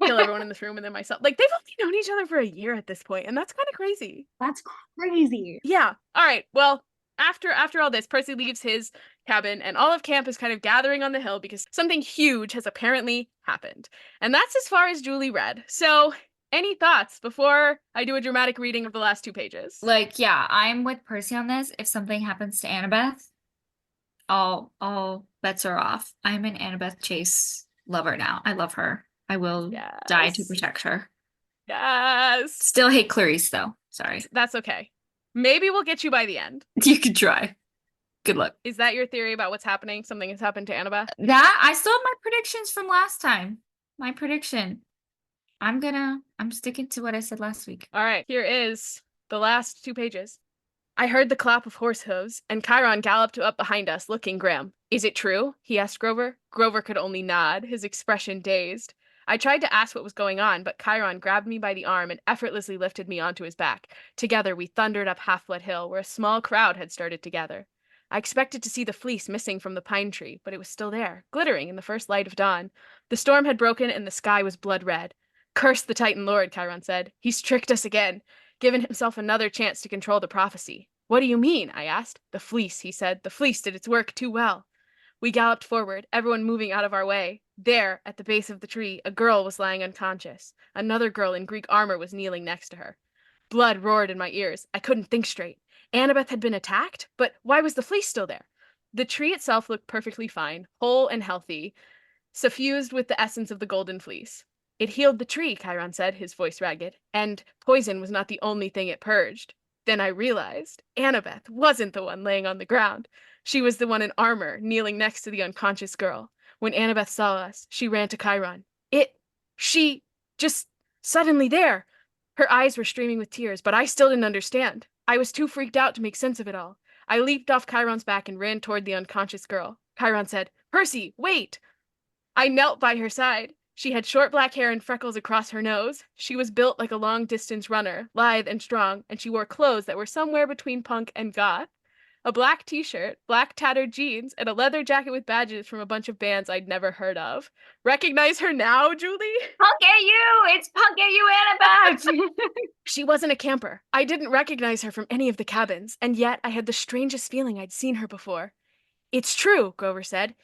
Speaker 1: kill everyone in this room and then myself. Like, they've only known each other for a year at this point, and that's kind of crazy.
Speaker 2: That's crazy.
Speaker 1: Yeah. All right. Well, after all this, Percy leaves his cabin, and all of camp is kind of gathering on the hill because something huge has apparently happened. And that's as far as Julie read. So, any thoughts before I do a dramatic reading of the last 2 pages?
Speaker 3: Like, yeah, I'm with Percy on this. If something happens to Annabeth, all bets are off. I'm an Annabeth Chase lover now. I love her. I will die to protect her.
Speaker 1: Yes.
Speaker 3: Still hate Clarice, though. Sorry.
Speaker 1: That's okay. Maybe we'll get you by the end.
Speaker 3: You could try. Good luck.
Speaker 1: Is that your theory about what's happening? Something has happened to Annabeth?
Speaker 3: That, I still have my predictions from last time. My prediction. I'm sticking to what I said last week.
Speaker 1: All right, here is the last 2 pages. I heard the clap of horse hooves, and Chiron galloped up behind us, looking grim. Is it true? He asked Grover. Grover could only nod, his expression dazed. I tried to ask what was going on, but Chiron grabbed me by the arm and effortlessly lifted me onto his back. Together, we thundered up Half-Blood Hill, where a small crowd had started to gather. I expected to see the fleece missing from the pine tree, but it was still there, glittering in the first light of dawn. The storm had broken, and the sky was blood red. Curse the Titan Lord, Chiron said. He's tricked us again, given himself another chance to control the prophecy. What do you mean? I asked. The fleece, he said. The fleece did its work too well. We galloped forward, everyone moving out of our way. There, at the base of the tree, a girl was lying unconscious. Another girl in Greek armor was kneeling next to her. Blood roared in my ears. I couldn't think straight. Annabeth had been attacked? But why was the fleece still there? The tree itself looked perfectly fine, whole and healthy, suffused with the essence of the golden fleece. It healed the tree, Chiron said, his voice ragged, and poison was not the only thing it purged. Then I realized Annabeth wasn't the one laying on the ground. She was the one in armor, kneeling next to the unconscious girl. When Annabeth saw us, she ran to Chiron. She, just suddenly there. Her eyes were streaming with tears, but I still didn't understand. I was too freaked out to make sense of it all. I leaped off Chiron's back and ran toward the unconscious girl. Chiron said, Percy, wait! I knelt by her side. She had short black hair and freckles across her nose. She was built like a long-distance runner, lithe and strong, and she wore clothes that were somewhere between punk and goth. A black t-shirt, black tattered jeans, and a leather jacket with badges from a bunch of bands I'd never heard of. Recognize her now, Julie?
Speaker 3: Punk at you! It's Punk at you, Annabeth!
Speaker 1: She wasn't a camper. I didn't recognize her from any of the cabins, and yet I had the strangest feeling I'd seen her before. It's true, Grover said,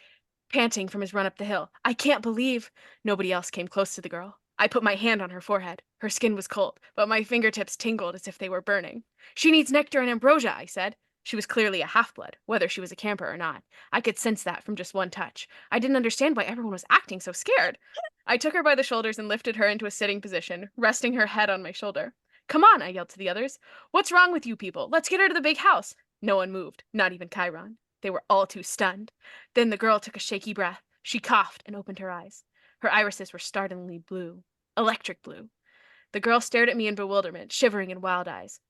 Speaker 1: panting from his run up the hill. I can't believe. Nobody else came close to the girl. I put my hand on her forehead. Her skin was cold, but my fingertips tingled as if they were burning. She needs nectar and ambrosia, I said. She was clearly a half-blood, whether she was a camper or not. I could sense that from just one touch. I didn't understand why everyone was acting so scared. I took her by the shoulders and lifted her into a sitting position, resting her head on my shoulder. Come on, I yelled to the others. What's wrong with you people? Let's get her to the big house. No one moved, not even Chiron. They were all too stunned. Then the girl took a shaky breath. She coughed and opened her eyes. Her irises were startlingly blue. Electric blue. The girl stared at me in bewilderment, shivering in wild eyes.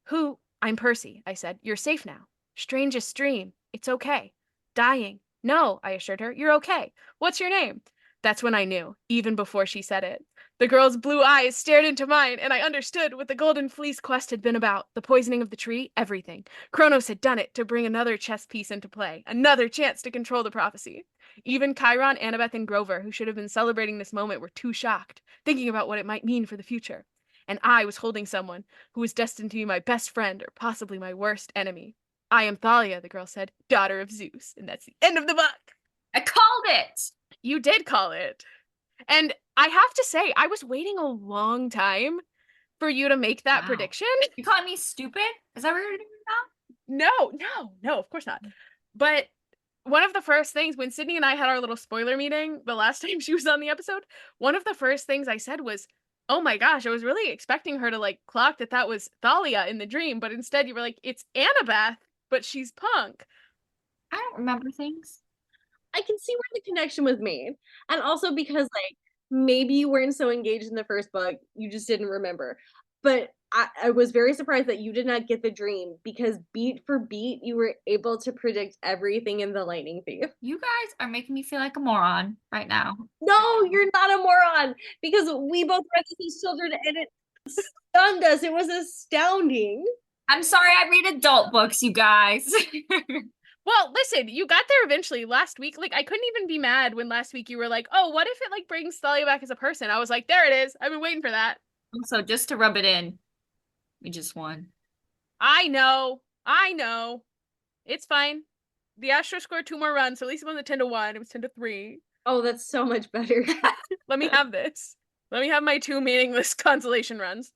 Speaker 1: I'm Percy, I said. You're safe now. Strangest dream. It's okay. Dying. No, I assured her. You're okay. What's your name? That's when I knew, even before she said it. The girl's blue eyes stared into mine, and I understood what the Golden Fleece quest had been about. The poisoning of the tree, everything. Kronos had done it to bring another chess piece into play, another chance to control the prophecy. Even Chiron, Annabeth, and Grover, who should have been celebrating this moment, were too shocked, thinking about what it might mean for the future. And I was holding someone who was destined to be my best friend or possibly my worst enemy. I am Thalia, the girl said, daughter of Zeus, and that's the end of the book.
Speaker 3: I called it!
Speaker 1: You did call it. And I have to say, I was waiting a long time for you to make that prediction.
Speaker 3: You calling me stupid? Is that what you're doing now?
Speaker 1: No, of course not. But one of the first things when Sydney and I had our little spoiler meeting the last time she was on the episode, one of the first things I said was, "Oh my gosh, I was really expecting her to like clock that was Thalia in the dream, but instead you were like, it's Annabeth, but she's punk."
Speaker 3: I don't remember things.
Speaker 2: I can see where the connection was made. And also because like maybe you weren't so engaged in the first book, you just didn't remember. But I was very surprised that you did not get the dream because beat for beat, you were able to predict everything in the Lightning Thief.
Speaker 3: You guys are making me feel like a moron right now.
Speaker 2: No, you're not a moron because we both read this as children and it stunned us. It was astounding.
Speaker 3: I'm sorry, I read adult books, you guys.
Speaker 1: Well, listen, you got there eventually last week. Like, I couldn't even be mad when last week you were like, "Oh, what if it like brings Thalia back as a person?" I was like, "There it is. I've been waiting for that."
Speaker 3: Also, just to rub it in, we just won.
Speaker 1: I know. It's fine. The Astros scored 2 more runs, so at least it wasn't 10-1. It was 10-3.
Speaker 2: Oh, that's so much better.
Speaker 1: Let me have this. Let me have my 2 meaningless consolation runs.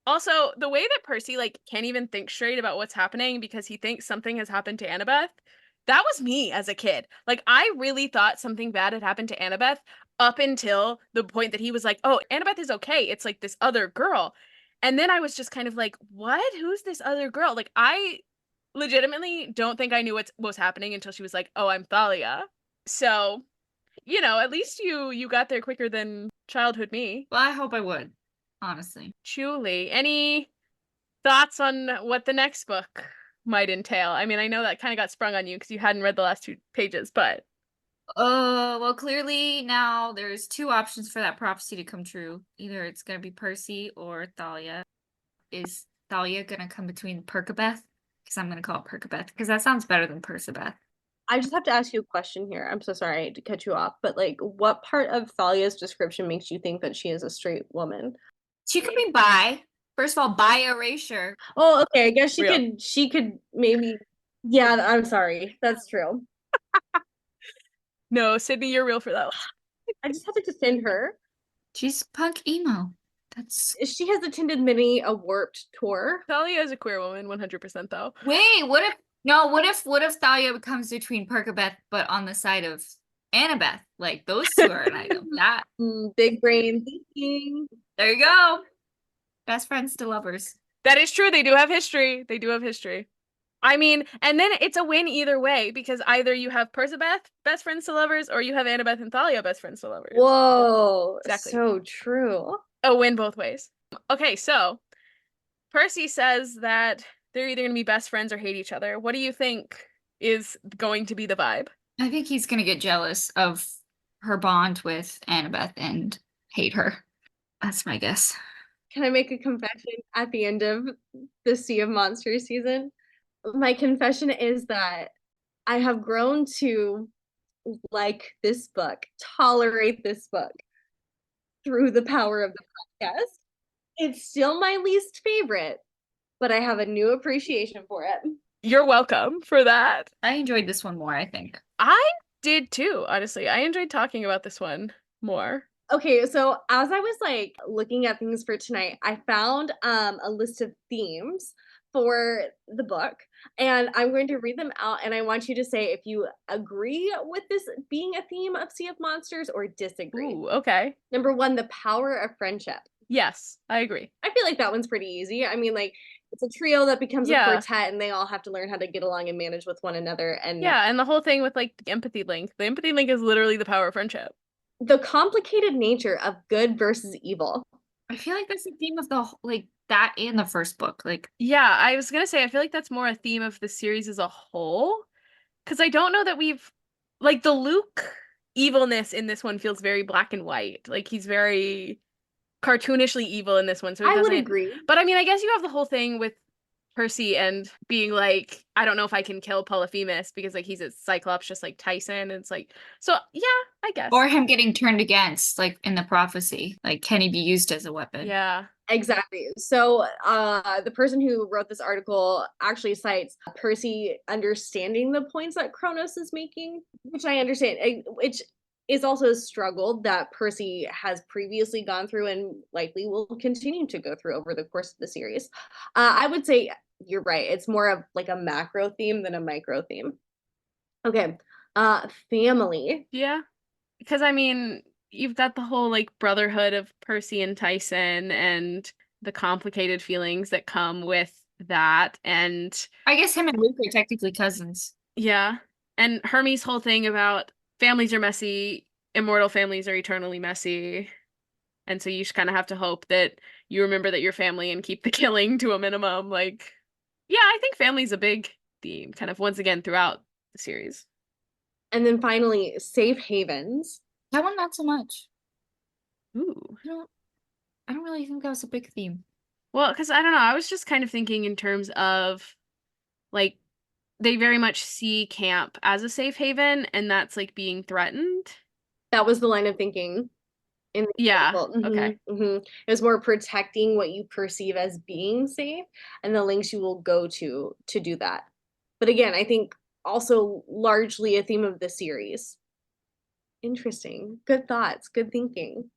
Speaker 1: Also, the way that Percy like can't even think straight about what's happening because he thinks something has happened to Annabeth. That was me as a kid. Like I really thought something bad had happened to Annabeth up until the point that he was like, "Oh, Annabeth is okay. It's like this other girl." And then I was just kind of like, "What? Who's this other girl?" Like I legitimately don't think I knew what was happening until she was like, "Oh, I'm Thalia." So, at least you got there quicker than childhood me.
Speaker 3: Well, I hope I would, honestly.
Speaker 1: Julie, any thoughts on what the next book might entail? I mean, I know that kind of got sprung on you because you hadn't read the last 2 pages, but
Speaker 3: Well, clearly now there's 2 options for that prophecy to come true. Either it's gonna be Percy or Thalia. Is Thalia gonna come between Perkabeth? Because I'm gonna call it Perkabeth, because that sounds better than Persabeth.
Speaker 2: I just have to ask you a question here. I'm so sorry to cut you off, but like what part of Thalia's description makes you think that she is a straight woman?
Speaker 3: She could be bi. First of all, bi erasure.
Speaker 2: Oh, okay. I guess
Speaker 1: Real.
Speaker 2: she could maybe yeah, I'm sorry. That's true.
Speaker 1: no, Sydney, you're real for that one.
Speaker 2: I just have to defend her.
Speaker 3: She's punk emo. That's
Speaker 2: She has attended many a warped tour.
Speaker 1: Thalia is a queer woman, 100% though.
Speaker 3: wait. What if Thalia comes between Perkabeth, but on the side of Annabeth? Like those 2 are an item. That
Speaker 2: Big brain thinking.
Speaker 3: there you go. Best friends to lovers.
Speaker 1: That is true. They do have history. I mean, and then it's a win either way because either you have Persabeth, best friends to lovers, or you have Annabeth and Thalia, best friends to lovers.
Speaker 2: Whoa,
Speaker 1: Exactly.
Speaker 2: so true.
Speaker 1: A win both ways. Okay, so Percy says that they're either going to be best friends or hate each other. What do you think is going to be the vibe?
Speaker 3: I think he's gonna get jealous of her bond with Annabeth and hate her. That's my guess.
Speaker 2: Can I make a confession at the end of the Sea of Monsters season? My confession is that I have grown to like this book, tolerate this book through the power of the podcast. It's still my least favorite, but I have a new appreciation for it.
Speaker 1: You're welcome for that.
Speaker 3: I enjoyed this one more, I think.
Speaker 1: I did too, honestly. I enjoyed talking about this one more.
Speaker 2: Okay, so as I was like looking at things for tonight, I found a list of themes for the book, and I'm going to read them out, and I want you to say if you agree with this being a theme of Sea of Monsters or disagree.
Speaker 1: Ooh, okay.
Speaker 2: Number 1, the power of friendship.
Speaker 1: Yes, I agree.
Speaker 2: I feel like that one's pretty easy. I mean, like it's a trio that becomes a
Speaker 1: Yeah.
Speaker 2: quartet, and they all have to learn how to get along and manage with one another. And
Speaker 1: Yeah, and the whole thing with like the empathy link. The empathy link is literally the power of friendship.
Speaker 2: the complicated nature of good versus evil.
Speaker 3: I feel like that's the theme of like that and the first book. Like,
Speaker 1: Yeah, I was gonna say I feel like that's more a theme of the series as a whole. Because I don't know that we've like the Luke evilness in this one feels very black and white. Like he's very cartoonishly evil in this one, so it
Speaker 2: I would
Speaker 1: doesn't.
Speaker 2: agree.
Speaker 1: But I mean, I guess you have the whole thing with Percy and being like, I don't know if I can kill Polyphemus because like he's a Cyclops just like Tyson. And it's like, so yeah, I guess.
Speaker 3: or him getting turned against, like in the prophecy. Like, can he be used as a weapon?
Speaker 1: Yeah.
Speaker 2: Exactly. So the person who wrote this article actually cites Percy understanding the points that Kronos is making, which I understand, which is also a struggle that Percy has previously gone through and likely will continue to go through over the course of the series. I would say you're right. It's more of like a macro theme than a micro theme. Okay. Family.
Speaker 1: Yeah. Because I mean, you've got the whole like brotherhood of Percy and Tyson and the complicated feelings that come with that. And
Speaker 3: I guess him and Luke are technically cousins.
Speaker 1: yeah. And Hermie's whole thing about families are messy, immortal families are eternally messy. And so you just kind of have to hope that you remember that you're family and keep the killing to a minimum. Like, yeah, I think family's a big theme, kind of once again throughout the series.
Speaker 2: And then finally, safe havens.
Speaker 3: That one, not so much.
Speaker 1: Ooh.
Speaker 3: I don't really think that was a big theme.
Speaker 1: Well, because I don't know, I was just kind of thinking in terms of like they very much see camp as a safe haven, and that's like being threatened.
Speaker 2: That was the line of thinking in the
Speaker 1: Yeah.
Speaker 2: article.
Speaker 1: Okay.
Speaker 2: It was more protecting what you perceive as being safe and the lengths you will go to do that. But again, I think also largely a theme of the series. Interesting. Good thoughts. Good thinking.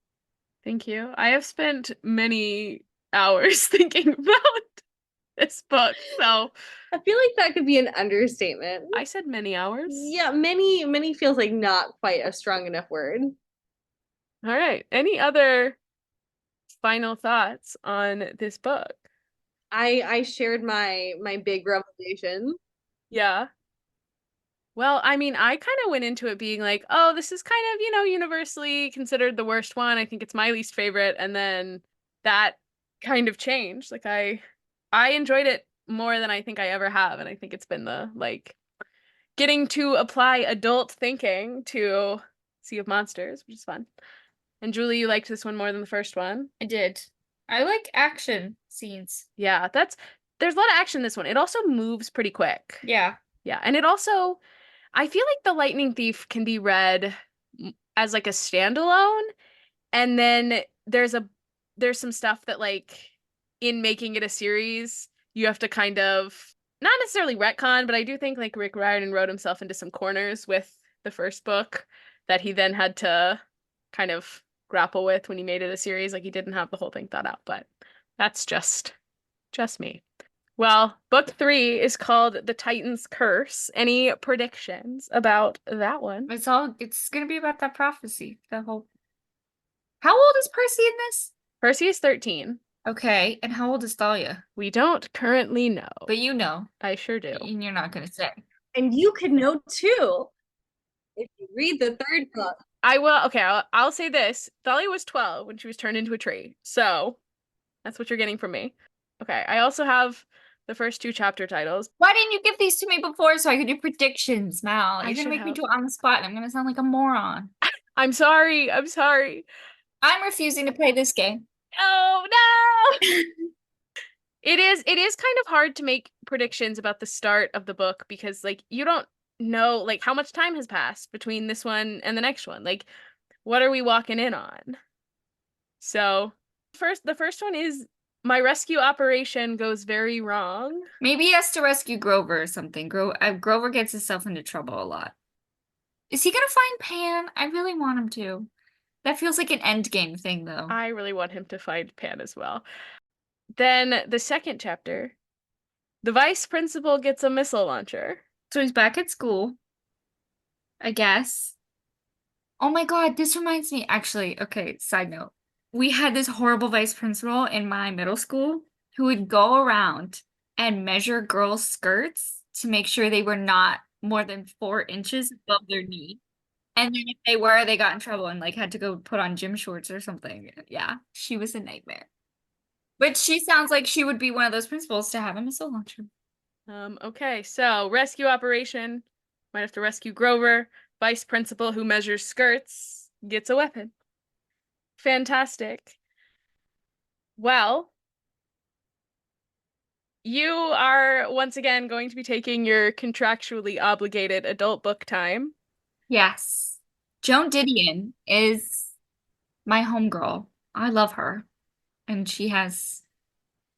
Speaker 1: Thank you. I have spent many hours thinking about this book, so
Speaker 2: I feel like that could be an understatement.
Speaker 1: I said many hours.
Speaker 2: Yeah, many feels like not quite a strong enough word.
Speaker 1: All right. Any other final thoughts on this book?
Speaker 2: I shared my big revelation.
Speaker 1: Yeah. Well, I mean, I kind of went into it being like, oh, this is kind of, universally considered the worst one. I think it's my least favorite. And then that kind of changed. Like I enjoyed it more than I think I ever have. And I think it's been the like getting to apply adult thinking to Sea of Monsters, which is fun. And Julie, you liked this one more than the first one.
Speaker 3: I did. I like action scenes.
Speaker 1: Yeah, there's a lot of action in this one. It also moves pretty quick.
Speaker 3: Yeah.
Speaker 1: Yeah, and it also I feel like The Lightning Thief can be read as like a standalone, and then there's some stuff that like in making it a series, you have to kind of not necessarily retcon, but I do think like Rick Riordan wrote himself into some corners with the first book that he then had to kind of grapple with when he made it a series. Like he didn't have the whole thing thought out, but that's just me. Well, book 3 is called The Titan's Curse. Any predictions about that one?
Speaker 3: It's gonna be about that prophecy. The whole How old is Percy in this?
Speaker 1: Percy is 13.
Speaker 3: Okay, and how old is Thalia?
Speaker 1: We don't currently know.
Speaker 3: But you know,
Speaker 1: I sure do.
Speaker 3: and you're not gonna say.
Speaker 2: And you could know too if you read the third book.
Speaker 1: I will. Okay, I'll say this. Thalia was 12 when she was turned into a tree. So that's what you're getting from me. Okay, I also have the first 2 chapter titles.
Speaker 3: Why didn't you give these to me before so I could do predictions, Mal?
Speaker 1: I
Speaker 3: You're gonna
Speaker 1: should
Speaker 3: make me
Speaker 1: have.
Speaker 3: do it on the spot, and I'm gonna sound like a moron.
Speaker 1: I'm sorry. I'm sorry.
Speaker 3: I'm refusing to play this game.
Speaker 1: Oh no! It is kind of hard to make predictions about the start of the book because like you don't know like how much time has passed between this one and the next one. Like what are we walking in on? So, the first one is my rescue operation goes very wrong.
Speaker 3: Maybe he has to rescue Grover or something. Grover gets himself into trouble a lot. Is he gonna find Pan? I really want him to. That feels like an endgame thing, though.
Speaker 1: I really want him to find Pan as well. Then the second chapter, the vice principal gets a missile launcher.
Speaker 3: So he's back at school, I guess. Oh my God, this reminds me, actually, okay, side note. We had this horrible vice principal in my middle school who would go around and measure girls' skirts to make sure they were not more than 4 inches above their knee. And then if they were, they got in trouble and like had to go put on gym shorts or something. Yeah, she was a nightmare. But she sounds like she would be one of those principals to have a missile launcher.
Speaker 1: Okay, so rescue operation, might have to rescue Grover. Vice principal who measures skirts gets a weapon. Fantastic. Well, you are once again going to be taking your contractually obligated adult book time.
Speaker 3: Yes. Joan Didion is my homegirl. I love her. And she has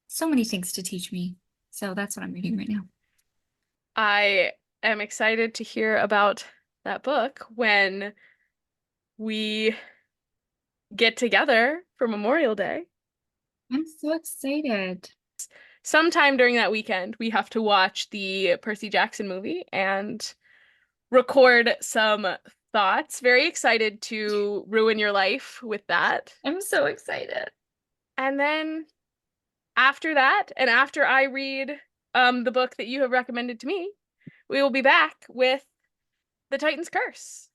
Speaker 3: so many things to teach me. So that's what I'm reading right now.
Speaker 1: I am excited to hear about that book when we get together for Memorial Day.
Speaker 3: I'm so excited.
Speaker 1: Sometime during that weekend, we have to watch the Percy Jackson movie, and record some thoughts. Very excited to ruin your life with that.
Speaker 3: I'm so excited.
Speaker 1: And then after that, and after I read the book that you have recommended to me, we will be back with The Titan's Curse.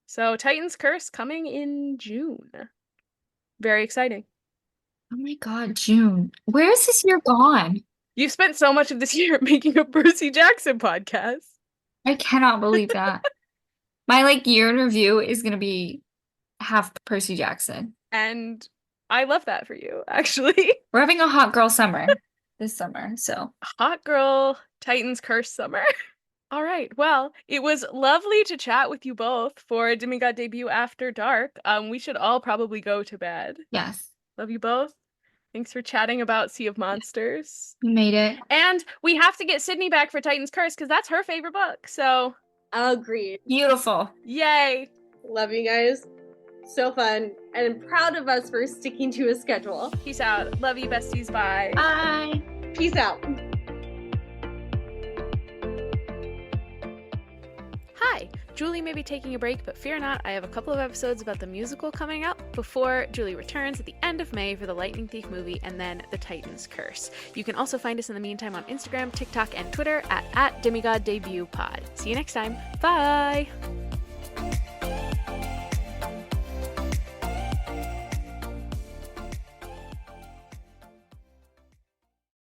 Speaker 1: So Titan's Curse coming in June. Very exciting.
Speaker 3: Oh my God, June. Where is this year gone?
Speaker 1: You've spent so much of this year making a Percy Jackson podcast.
Speaker 3: I cannot believe that. My year in review is gonna be half Percy Jackson.
Speaker 1: And I love that for you, actually.
Speaker 3: We're having a hot girl summer this summer, so.
Speaker 1: Hot girl Titan's Curse summer. All right. Well, it was lovely to chat with you both for a Demigod debut after dark. We should all probably go to bed.
Speaker 3: Yes.
Speaker 1: Love you both. Thanks for chatting about Sea of Monsters.
Speaker 3: We made it.
Speaker 1: And we have to get Sydney back for Titan's Curse because that's her favorite book. So,
Speaker 2: Agreed.
Speaker 3: Beautiful.
Speaker 1: yay.
Speaker 2: Love you guys. So fun. And I'm proud of us for sticking to a schedule.
Speaker 1: Peace out. Love you, besties. Bye.
Speaker 3: Bye.
Speaker 2: Peace out.
Speaker 1: Hi, Julie may be taking a break, but fear not, I have a couple of episodes about the musical coming up before Julie returns at the end of May for the Lightning Thief movie and then The Titan's Curse. You can also find us in the meantime on Instagram, TikTok, and Twitter at DemigodDebutPod. See you next time. Bye!